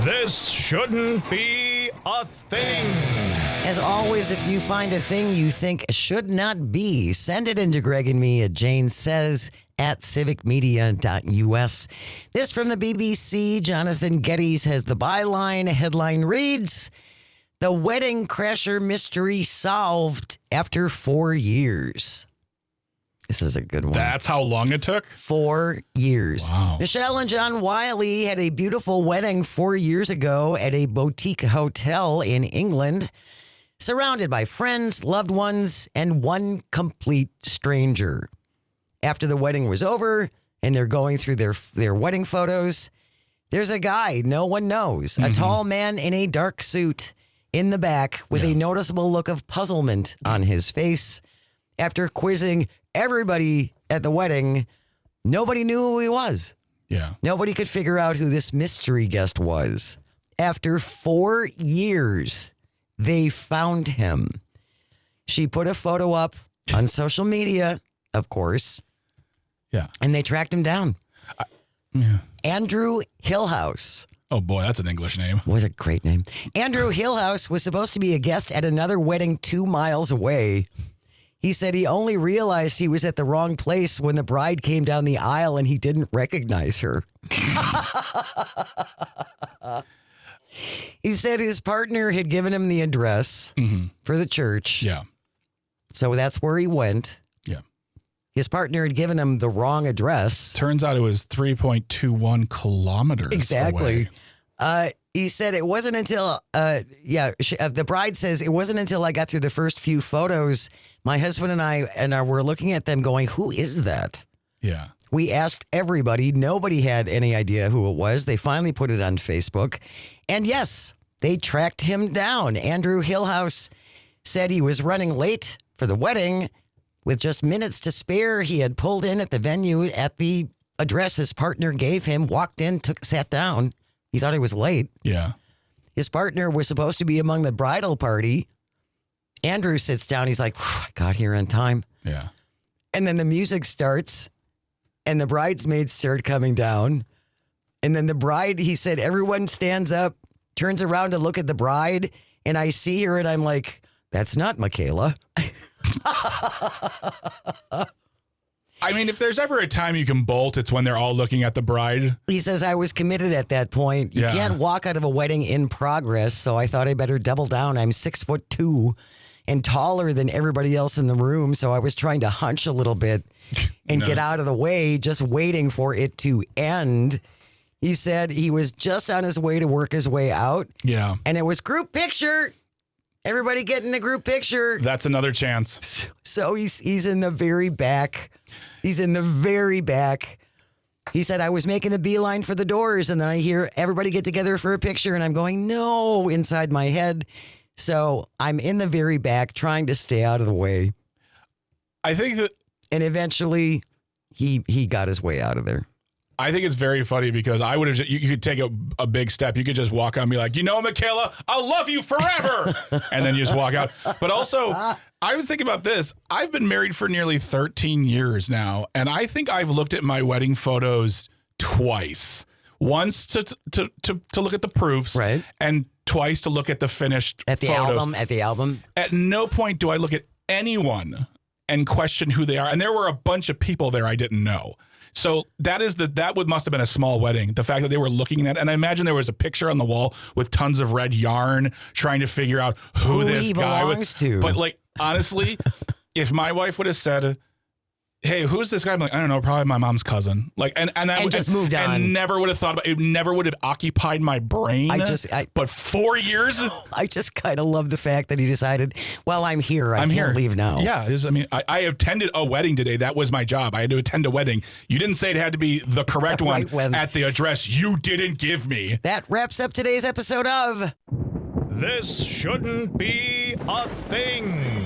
This shouldn't be a thing. As always, if you find a thing you think should not be, send it into Greg and me at janesays@civicmedia.us. This from the BBC. Jonathan Geddes has the byline. Headline reads, "The Wedding Crasher Mystery Solved After 4 years." This is a good one. That's how long it took? 4 years. Wow. Michelle and John Wiley had a beautiful wedding 4 years ago at a boutique hotel in England, surrounded by friends, loved ones, and one complete stranger. After the wedding was over and they're going through their wedding photos, there's a guy no one knows, a tall man in a dark suit in the back with a noticeable look of puzzlement on his face. After quizzing everybody at the wedding, nobody knew who he was. Yeah. Nobody could figure out who this mystery guest was. After 4 years, they found him. She put a photo up on social media, of course. Yeah. And they tracked him down. Yeah. Andrew Hillhouse. Oh, boy, that's an English name. Was a great name. Andrew Hillhouse was supposed to be a guest at another wedding 2 miles away. He said he only realized he was at the wrong place when the bride came down the aisle and he didn't recognize her. He said his partner had given him the address for the church. Yeah. So that's where he went. Yeah. His partner had given him the wrong address. Turns out it was 3.21 kilometers Exactly. away. He said it wasn't until, the bride says, it wasn't until I got through the first few photos, my husband and I were looking at them going, who is that? Yeah. We asked everybody. Nobody had any idea who it was. They finally put it on Facebook. And yes, they tracked him down. Andrew Hillhouse said he was running late for the wedding. With just minutes to spare, he had pulled in at the venue at the address his partner gave him, walked in, sat down. He thought he was late. Yeah. His partner was supposed to be among the bridal party. Andrew sits down. He's like, I got here on time. Yeah. And then the music starts and the bridesmaids start coming down. And then the bride, he said, everyone stands up, turns around to look at the bride. And I see her and I'm like, that's not Michaela. I mean, if there's ever a time you can bolt, it's when they're all looking at the bride. He says, I was committed at that point. You can't walk out of a wedding in progress. So I thought I better double down. I'm 6'2" and taller than everybody else in the room. So I was trying to hunch a little bit and get out of the way, just waiting for it to end. He said he was just on his way to work his way out. Yeah. And it was group picture. Everybody getting the group picture. That's another chance. So he's in the very back. He's in the very back. He said, I was making a beeline for the doors, and then I hear everybody get together for a picture, and I'm going, no, inside my head. So I'm in the very back trying to stay out of the way. I think that... And eventually, he got his way out of there. I think it's very funny because I would have, you could take a big step. You could just walk out and be like, you know, Michaela, I'll love you forever. And then you just walk out. But also, I was thinking about this. I've been married for nearly 13 years now. And I think I've looked at my wedding photos twice. Once to look at the proofs. Right. And twice to look at the finished At the album. At no point do I look at anyone and question who they are. And there were a bunch of people there I didn't know. So that must have been a small wedding. The fact that they were looking at, and I imagine there was a picture on the wall with tons of red yarn trying to figure out who this he guy belongs to. But like, honestly, if my wife would have said, hey, who's this guy? I'm like, I don't know, probably my mom's cousin. Like, and I just moved on. And never would have thought about it. Never would have occupied my brain. But 4 years? I just kind of love the fact that he decided, well, I'm here. I can't here. leave now. Yeah. I attended a wedding today. That was my job. I had to attend a wedding. You didn't say it had to be the correct one at the address you didn't give me. That wraps up today's episode of This Shouldn't Be a Thing.